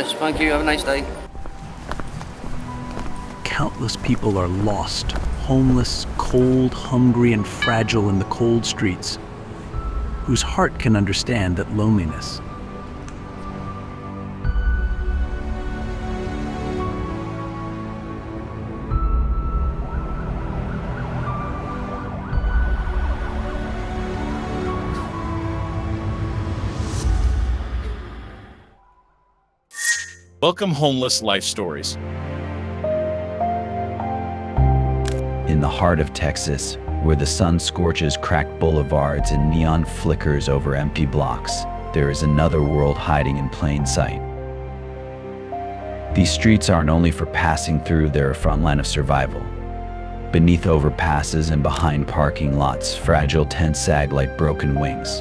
finished. Thank you. Have a nice day. Countless people are lost, homeless, cold, hungry, and fragile in the cold streets, whose heart can understand that loneliness. Welcome Homeless Life Stories. In the heart of Texas, where the sun scorches cracked boulevards and neon flickers over empty blocks, there is another world hiding in plain sight. These streets aren't only for passing through, they're a front line of survival. Beneath overpasses and behind parking lots, fragile tents sag like broken wings.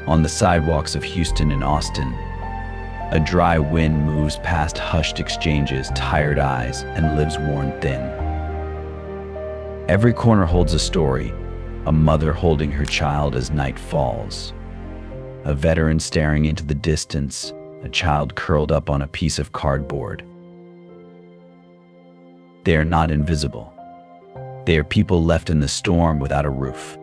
On the sidewalks of Houston and Austin, a dry wind moves past hushed exchanges, tired eyes, and lives worn thin. Every corner holds a story, a mother holding her child as night falls, a veteran staring into the distance, a child curled up on a piece of cardboard. They are not invisible. They are people left in the storm without a roof.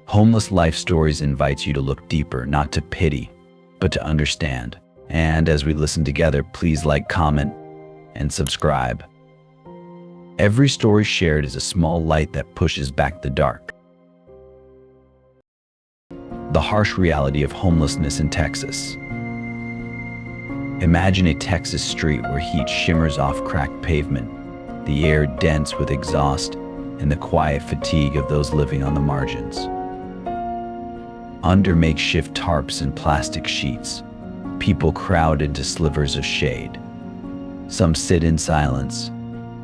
Homeless Life Stories invites you to look deeper, not to pity, but to understand. And as we listen together, please like, comment, and subscribe. Every story shared is a small light that pushes back the dark. The harsh reality of homelessness in Texas. Imagine a Texas street where heat shimmers off cracked pavement, the air dense with exhaust, and the quiet fatigue of those living on the margins. Under makeshift tarps and plastic sheets, people crowd into slivers of shade. Some sit in silence,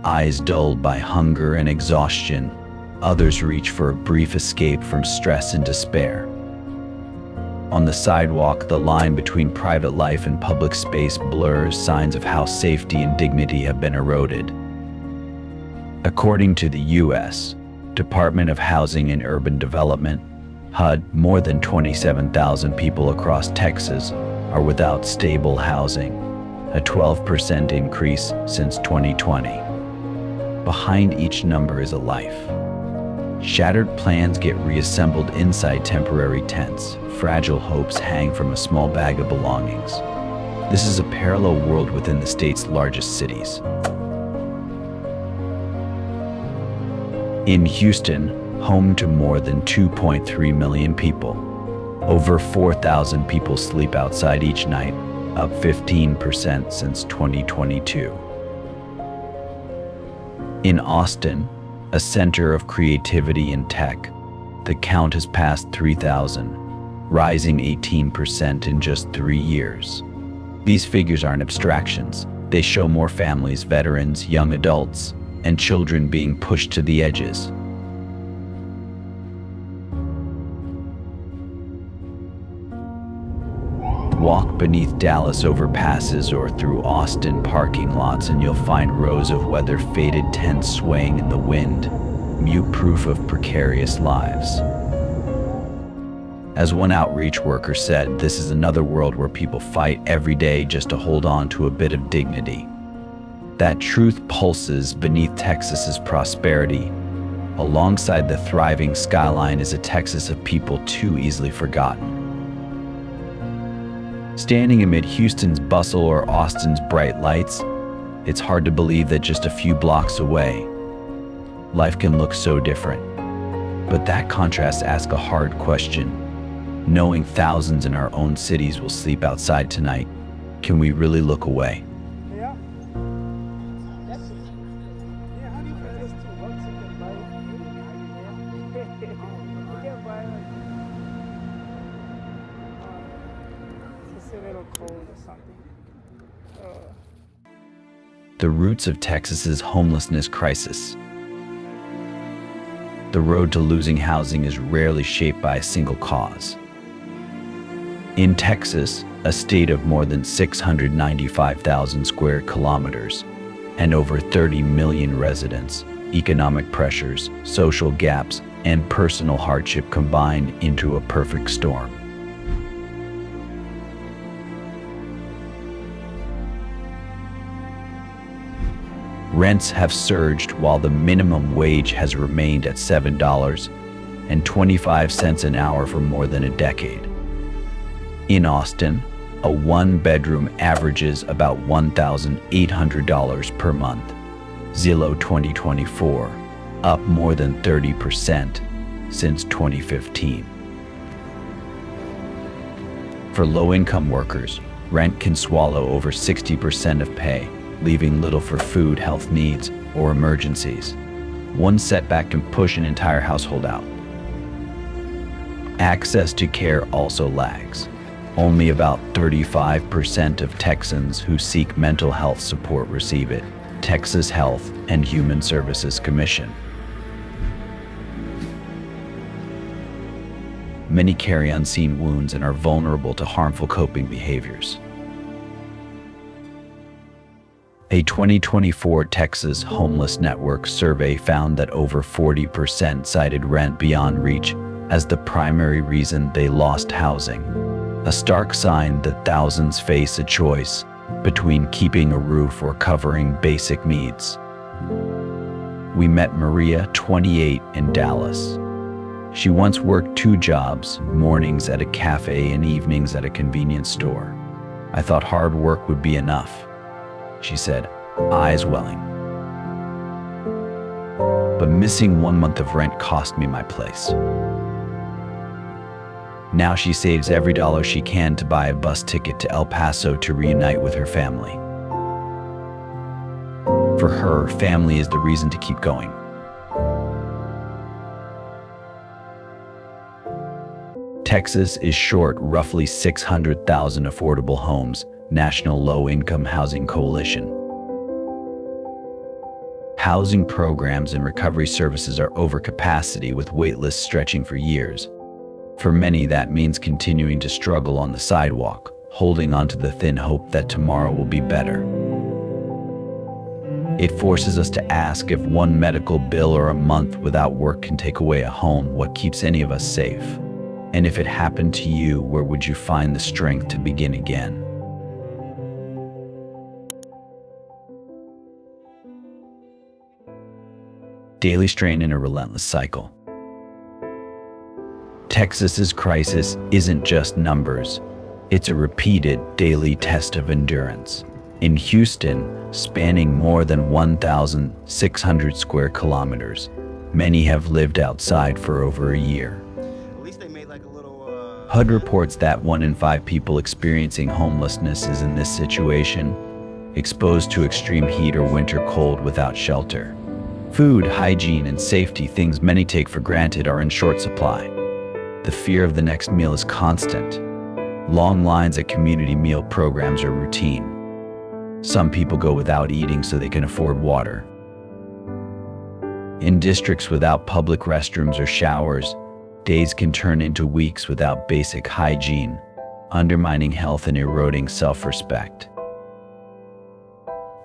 eyes dulled by hunger and exhaustion. Others reach for a brief escape from stress and despair. On the sidewalk, the line between private life and public space blurs, signs of how safety and dignity have been eroded. According to the U.S. Department of Housing and Urban Development, HUD, more than 27,000 people across Texas are without stable housing, a 12% increase since 2020. Behind each number is a life. Shattered plans get reassembled inside temporary tents. Fragile hopes hang from a small bag of belongings. This is a parallel world within the state's largest cities. In Houston, home to more than 2.3 million people, over 4,000 people sleep outside each night, up 15% since 2022. In Austin, a center of creativity and tech, the count has passed 3,000, rising 18% in just 3 years. These figures aren't abstractions. They show more families, veterans, young adults, and children being pushed to the edges. Walk beneath Dallas overpasses or through Austin parking lots and you'll find rows of weather-faded tents swaying in the wind, mute proof of precarious lives. As one outreach worker said, this is another world where people fight every day just to hold on to a bit of dignity. That truth pulses beneath Texas's prosperity. Alongside the thriving skyline is a Texas of people too easily forgotten. Standing amid Houston's bustle or Austin's bright lights, it's hard to believe that just a few blocks away, life can look so different. But that contrast asks a hard question. Knowing thousands in our own cities will sleep outside tonight, can we really look away? The roots of Texas's homelessness crisis. The road to losing housing is rarely shaped by a single cause. In Texas, a state of more than 695,000 square kilometers and over 30 million residents, economic pressures, social gaps, and personal hardship combine into a perfect storm. Rents have surged while the minimum wage has remained at $7.25 an hour for more than a decade. In Austin, a one-bedroom averages about $1,800 per month. Zillow 2024, up more than 30% since 2015. For low-income workers, rent can swallow over 60% of pay, leaving little for food, health needs, or emergencies. One setback can push an entire household out. Access to care also lags. Only about 35% of Texans who seek mental health support receive it. Texas Health and Human Services Commission. Many carry unseen wounds and are vulnerable to harmful coping behaviors. A 2024 Texas Homeless Network survey found that over 40% cited rent beyond reach as the primary reason they lost housing, a stark sign that thousands face a choice between keeping a roof or covering basic needs. We met Maria, 28, in Dallas. She once worked 2 jobs, mornings at a cafe and evenings at a convenience store. I thought hard work would be enough, she said, eyes welling. But missing 1 month of rent cost me my place. Now she saves every dollar she can to buy a bus ticket to El Paso to reunite with her family. For her, family is the reason to keep going. Texas is short roughly 600,000 affordable homes, National Low-Income Housing Coalition. Housing programs and recovery services are over capacity with wait lists stretching for years. For many, that means continuing to struggle on the sidewalk, holding on to the thin hope that tomorrow will be better. It forces us to ask if one medical bill or a month without work can take away a home, what keeps any of us safe? And if it happened to you, where would you find the strength to begin again? Daily strain in a relentless cycle. Texas's crisis isn't just numbers. It's a repeated daily test of endurance. In Houston, spanning more than 1,600 square kilometers, many have lived outside for over a year. HUD reports that 1 in 5 people experiencing homelessness is in this situation, exposed to extreme heat or winter cold without shelter. Food, hygiene, and safety, things many take for granted, are in short supply. The fear of the next meal is constant. Long lines at community meal programs are routine. Some people go without eating so they can afford water. In districts without public restrooms or showers, days can turn into weeks without basic hygiene, undermining health and eroding self-respect.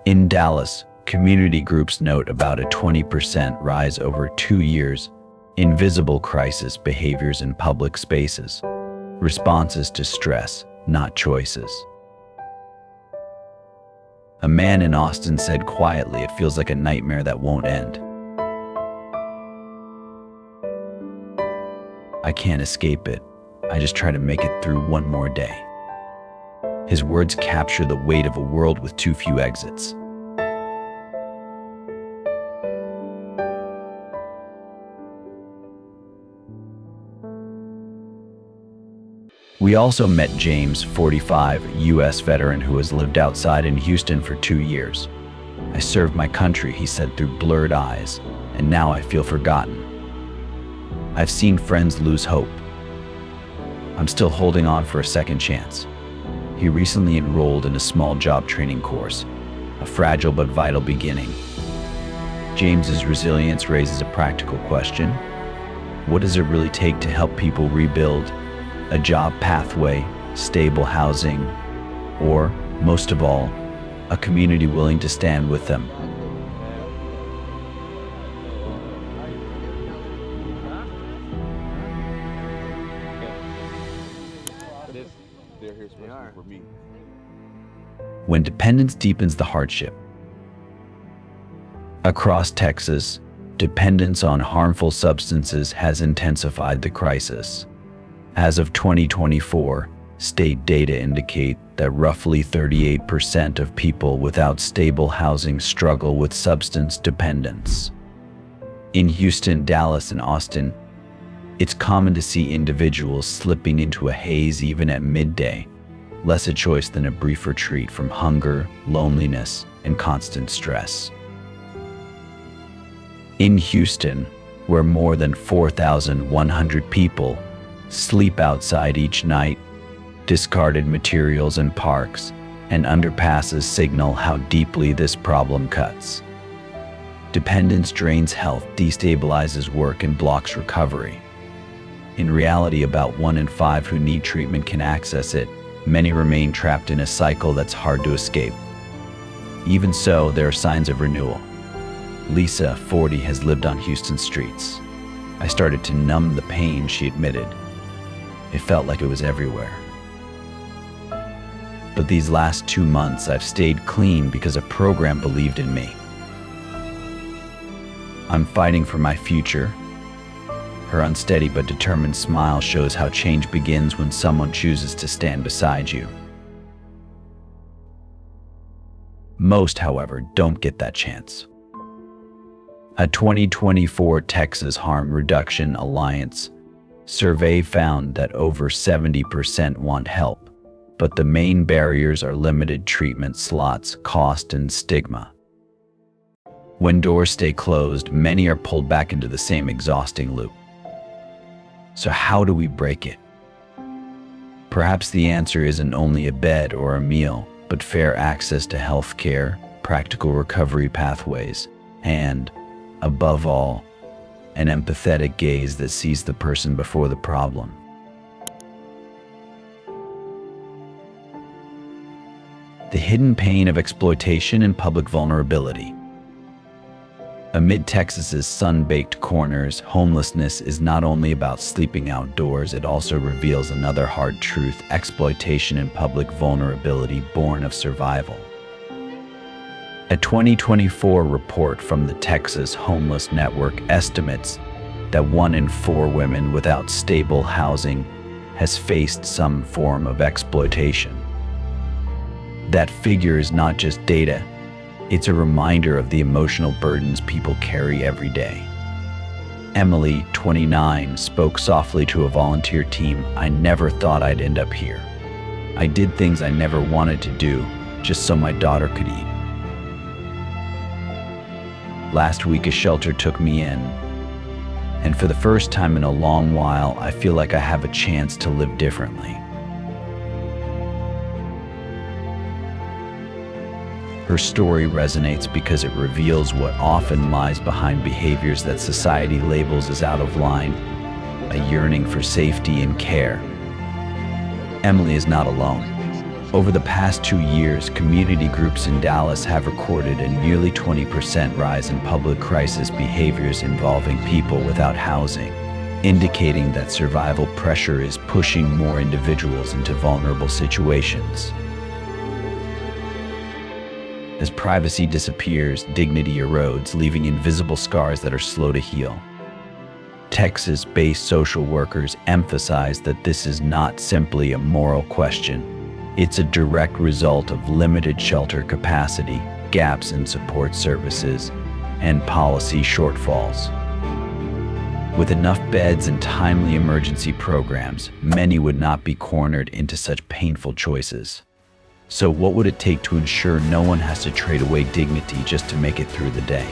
In Dallas, community groups note about a 20% rise over 2 years in visible crisis behaviors in public spaces, responses to stress, not choices. A man in Austin said quietly, "It feels like a nightmare that won't end. I can't escape it. I just try to make it through one more day." His words capture the weight of a world with too few exits. We also met James, 45, U.S. veteran who has lived outside in Houston for 2 years. "I served my country," he said through blurred eyes, "and now I feel forgotten. I've seen friends lose hope. I'm still holding on for a second chance." He recently enrolled in a small job training course, a fragile but vital beginning. James's resilience raises a practical question. What does it really take to help people rebuild? A job pathway, stable housing, or, most of all, a community willing to stand with them. When dependence deepens the hardship. Across Texas, dependence on harmful substances has intensified the crisis. As of 2024, state data indicate that roughly 38% of people without stable housing struggle with substance dependence. In Houston, Dallas, and Austin, it's common to see individuals slipping into a haze even at midday, less a choice than a brief retreat from hunger, loneliness, and constant stress. In Houston, where more than 4,100 people sleep outside each night, discarded materials in parks and underpasses signal how deeply this problem cuts. Dependence drains health, destabilizes work, and blocks recovery. In reality, about 1 in 5 who need treatment can access it. Many remain trapped in a cycle that's hard to escape. Even so, there are signs of renewal. Lisa, 40, has lived on Houston streets. I started to numb the pain, she admitted. It felt like it was everywhere. But these last 2 months, I've stayed clean because a program believed in me. I'm fighting for my future. Her unsteady but determined smile shows how change begins when someone chooses to stand beside you. Most, however, don't get that chance. A 2024 Texas Harm Reduction Alliance survey found that over 70% want help, but the main barriers are limited treatment slots, cost, and stigma. When doors stay closed, many are pulled back into the same exhausting loop. So how do we break it? Perhaps the answer isn't only a bed or a meal, but fair access to health care, practical recovery pathways, and, above all, an empathetic gaze that sees the person before the problem. The hidden pain of exploitation and public vulnerability. Amid Texas's sun-baked corners, homelessness is not only about sleeping outdoors, it also reveals another hard truth: exploitation and public vulnerability born of survival. A 2024 report from the Texas Homeless Network estimates that 1 in 4 women without stable housing has faced some form of exploitation. That figure is not just data, it's a reminder of the emotional burdens people carry every day. Emily, 29, spoke softly to a volunteer team. "I never thought I'd end up here. I did things I never wanted to do, just so my daughter could eat. Last week, a shelter took me in, and for the first time in a long while, I feel like I have a chance to live differently." Her story resonates because it reveals what often lies behind behaviors that society labels as out of line: a yearning for safety and care. Emily is not alone. Over the past 2 years, community groups in Dallas have recorded a nearly 20% rise in public crisis behaviors involving people without housing, indicating that survival pressure is pushing more individuals into vulnerable situations. As privacy disappears, dignity erodes, leaving invisible scars that are slow to heal. Texas-based social workers emphasize that this is not simply a moral question. It's a direct result of limited shelter capacity, gaps in support services, and policy shortfalls. With enough beds and timely emergency programs, many would not be cornered into such painful choices. So what would it take to ensure no one has to trade away dignity just to make it through the day?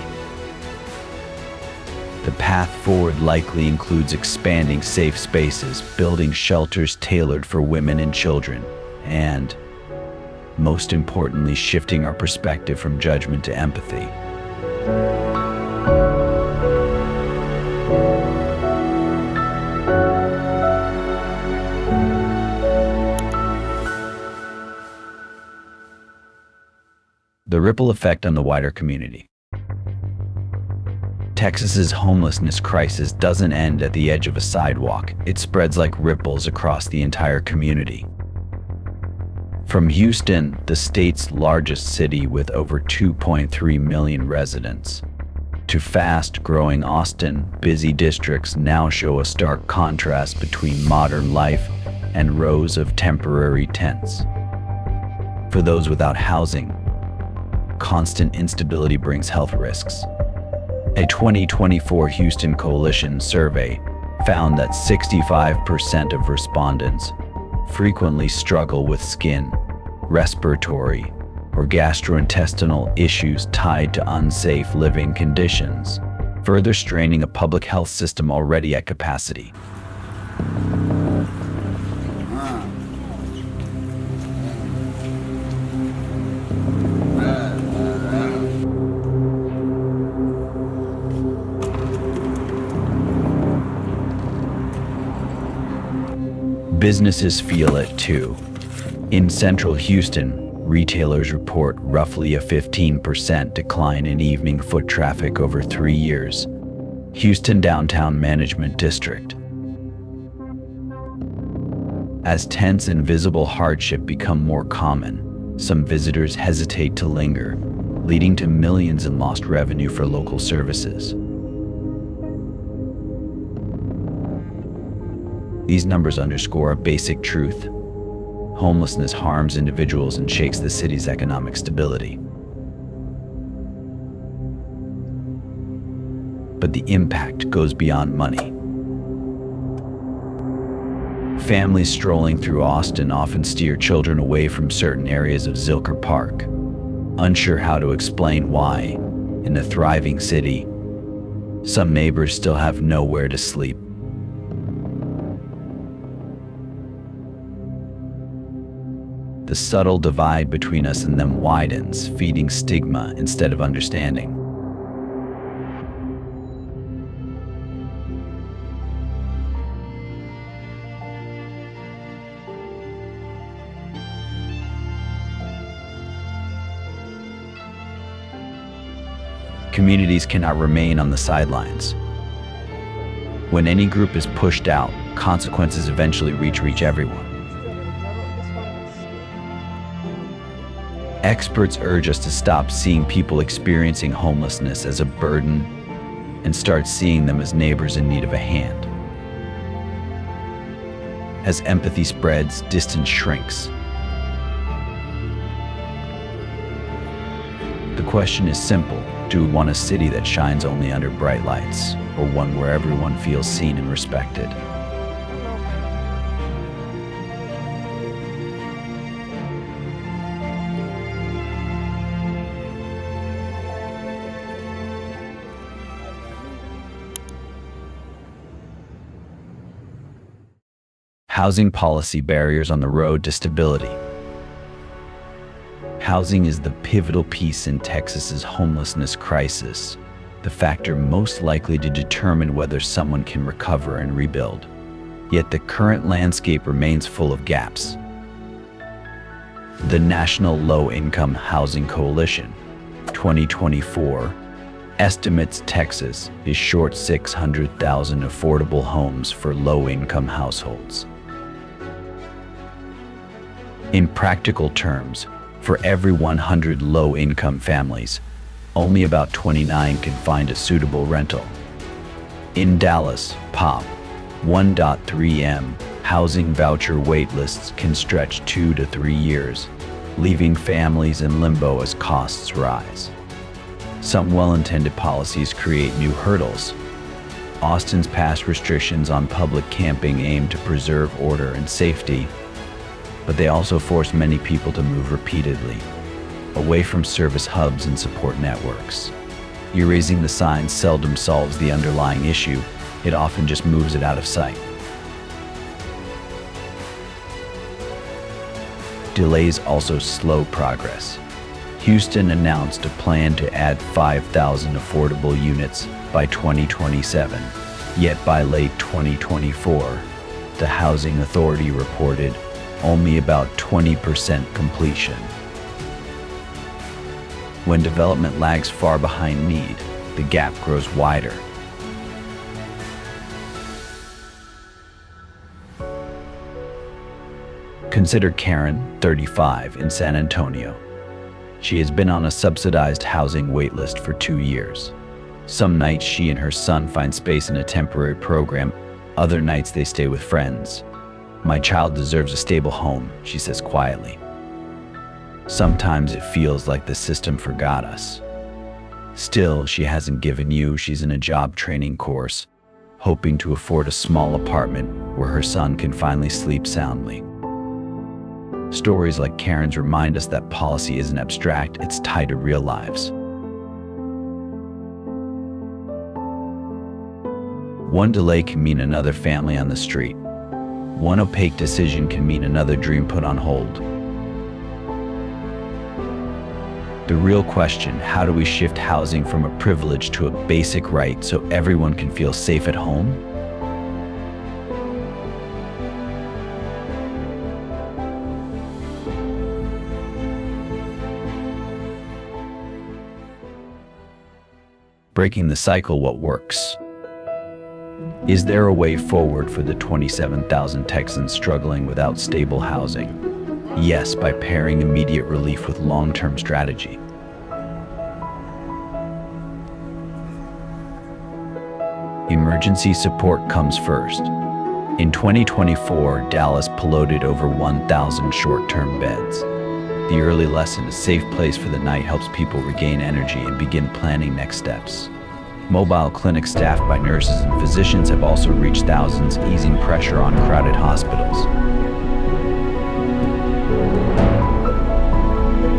The path forward likely includes expanding safe spaces, building shelters tailored for women and children, and, most importantly, shifting our perspective from judgment to empathy. The ripple effect on the wider community. Texas's homelessness crisis doesn't end at the edge of a sidewalk. It spreads like ripples across the entire community. From Houston, the state's largest city with over 2.3 million residents, to fast-growing Austin, busy districts now show a stark contrast between modern life and rows of temporary tents. For those without housing, constant instability brings health risks. A 2024 Houston Coalition survey found that 65% of respondents frequently struggle with skin, respiratory, or gastrointestinal issues tied to unsafe living conditions, further straining a public health system already at capacity. Businesses feel it too. In central Houston, retailers report roughly a 15% decline in evening foot traffic over 3 years. Houston Downtown Management District. As tents and visible hardship become more common, some visitors hesitate to linger, leading to millions in lost revenue for local services. These numbers underscore a basic truth. Homelessness harms individuals and shakes the city's economic stability. But the impact goes beyond money. Families strolling through Austin often steer children away from certain areas of Zilker Park, unsure how to explain why, in a thriving city, some neighbors still have nowhere to sleep. The subtle divide between us and them widens, feeding stigma instead of understanding. Communities cannot remain on the sidelines. When any group is pushed out, consequences eventually reach everyone. Experts urge us to stop seeing people experiencing homelessness as a burden and start seeing them as neighbors in need of a hand. As empathy spreads, distance shrinks. The question is simple. Do we want a city that shines only under bright lights, or one where everyone feels seen and respected? Housing policy barriers on the road to stability. Housing is the pivotal piece in Texas's homelessness crisis, the factor most likely to determine whether someone can recover and rebuild. Yet the current landscape remains full of gaps. The National Low-Income Housing Coalition, 2024, estimates Texas is short 600,000 affordable homes for low-income households. In practical terms, for every 100 low-income families, only about 29 can find a suitable rental. In Dallas, POP 1.3M, housing voucher waitlists can stretch 2 to 3 years, leaving families in limbo as costs rise. Some well-intended policies create new hurdles. Austin's past restrictions on public camping aim to preserve order and safety, but they also force many people to move repeatedly, away from service hubs and support networks. Erasing the signs seldom solves the underlying issue, it often just moves it out of sight. Delays also slow progress. Houston announced a plan to add 5,000 affordable units by 2027, yet by late 2024, the Housing Authority reported only about 20% completion. When development lags far behind need, the gap grows wider. Consider Karen, 35, in San Antonio. She has been on a subsidized housing waitlist for 2 years. Some nights she and her son find space in a temporary program. Other nights they stay with friends. My child deserves a stable home, she says quietly. Sometimes it feels like the system forgot us. Still, she hasn't given you. She's in a job training course, hoping to afford a small apartment where her son can finally sleep soundly. Stories like Karen's remind us that policy isn't abstract, it's tied to real lives. One delay can mean another family on the street. One opaque decision can mean another dream put on hold. The real question, how do we shift housing from a privilege to a basic right so everyone can feel safe at home? Breaking the cycle, what works? Is there a way forward for the 27,000 Texans struggling without stable housing? Yes, by pairing immediate relief with long-term strategy. Emergency support comes first. In 2024, Dallas piloted over 1,000 short-term beds. The early lesson, a safe place for the night, helps people regain energy and begin planning next steps. Mobile clinics staffed by nurses and physicians have also reached thousands, easing pressure on crowded hospitals.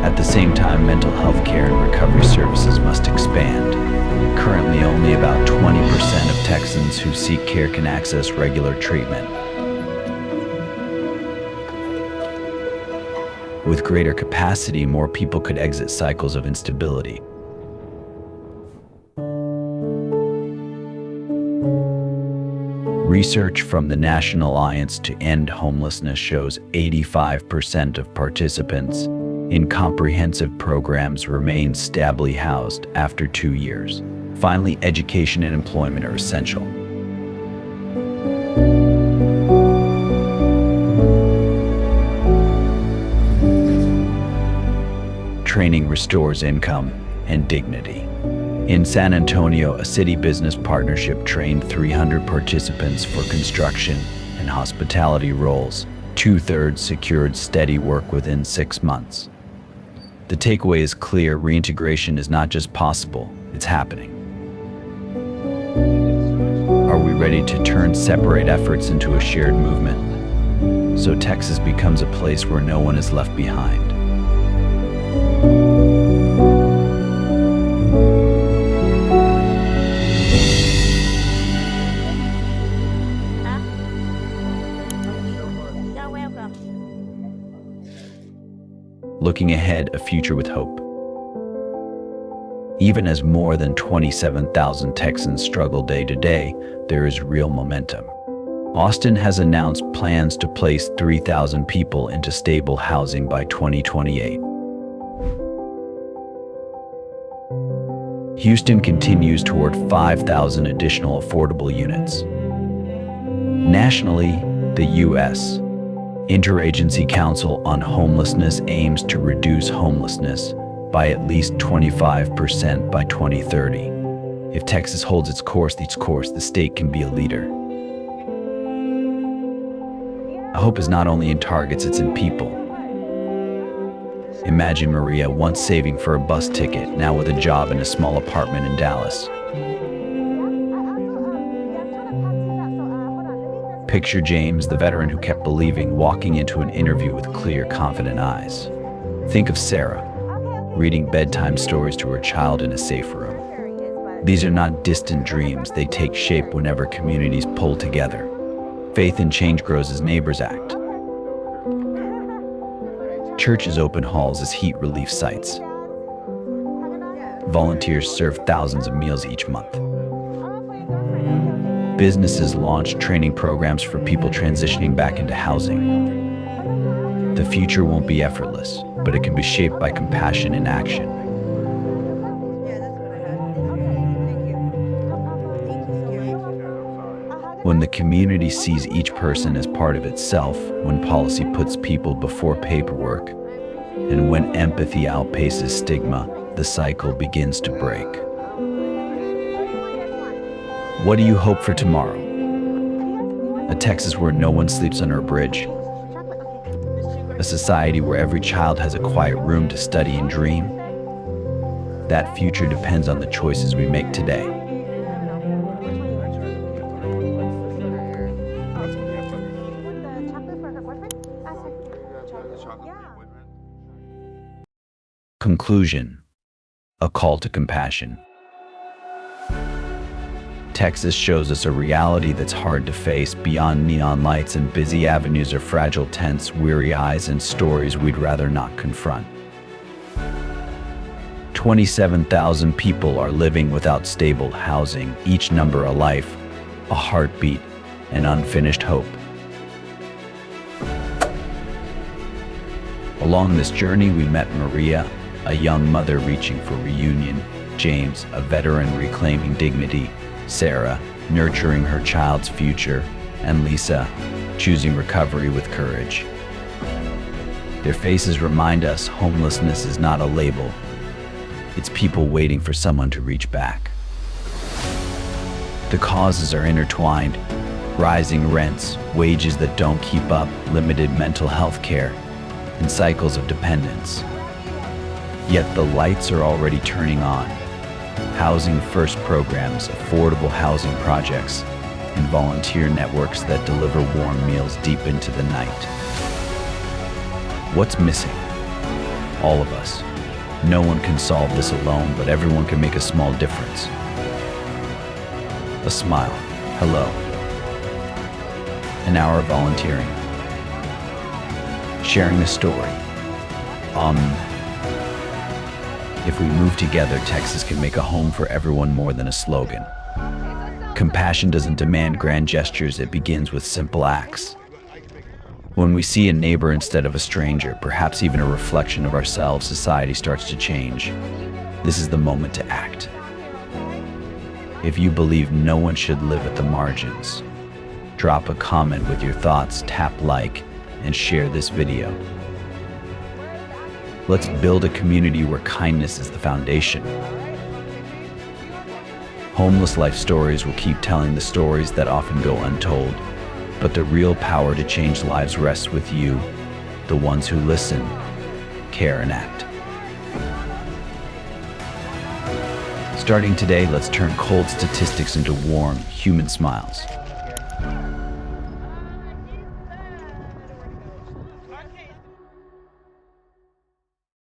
At the same time, mental health care and recovery services must expand. Currently, only about 20% of Texans who seek care can access regular treatment. With greater capacity, more people could exit cycles of instability. Research from the National Alliance to End Homelessness shows 85% of participants in comprehensive programs remain stably housed after 2 years. Finally, education and employment are essential. Training restores income and dignity. In San Antonio, a city business partnership trained 300 participants for construction and hospitality roles. 2/3 secured steady work within 6 months. The takeaway is clear: reintegration is not just possible, it's happening. Are we ready to turn separate efforts into a shared movement, so Texas becomes a place where no one is left behind? Looking ahead, a future with hope. Even as more than 27,000 Texans struggle day to day, there is real momentum. Austin has announced plans to place 3,000 people into stable housing by 2028. Houston continues toward 5,000 additional affordable units. Nationally, the U.S. Interagency Council on Homelessness aims to reduce homelessness by at least 25% by 2030. If Texas holds its course, the state can be a leader. Hope is not only in targets, it's in people. Imagine Maria, once saving for a bus ticket, now with a job in a small apartment in Dallas. Picture James, the veteran who kept believing, walking into an interview with clear, confident eyes. Think of Sarah, reading bedtime stories to her child in a safe room. These are not distant dreams, they take shape whenever communities pull together. Faith in change grows as neighbors act. Churches open halls as heat relief sites. Volunteers serve thousands of meals each month. Businesses launch training programs for people transitioning back into housing. The future won't be effortless, but it can be shaped by compassion and action. When the community sees each person as part of itself, when policy puts people before paperwork, and when empathy outpaces stigma, the cycle begins to break. What do you hope for tomorrow? A Texas where no one sleeps under a bridge? A society where every child has a quiet room to study and dream? That future depends on the choices we make today. Conclusion: a call to compassion. Texas shows us a reality that's hard to face. Beyond neon lights and busy avenues are fragile tents, weary eyes, and stories we'd rather not confront. 27,000 people are living without stable housing, each number a life, a heartbeat, and unfinished hope. Along this journey, we met Maria, a young mother reaching for reunion, James, a veteran reclaiming dignity, Sarah, nurturing her child's future, and Lisa, choosing recovery with courage. Their faces remind us homelessness is not a label. It's people waiting for someone to reach back. The causes are intertwined: rising rents, wages that don't keep up, limited mental health care, and cycles of dependence. Yet the lights are already turning on. Housing first programs, affordable housing projects, and volunteer networks that deliver warm meals deep into the night. What's missing? All of us. No one can solve this alone, but everyone can make a small difference. A smile, hello. An hour of volunteering. Sharing a story. If we move together, Texas can make a home for everyone more than a slogan. Compassion doesn't demand grand gestures, it begins with simple acts. When we see a neighbor instead of a stranger, perhaps even a reflection of ourselves, society starts to change. This is the moment to act. If you believe no one should live at the margins, drop a comment with your thoughts, tap like, and share this video. Let's build a community where kindness is the foundation. Homeless life stories will keep telling the stories that often go untold, but the real power to change lives rests with you, the ones who listen, care, and act. Starting today, let's turn cold statistics into warm, human smiles.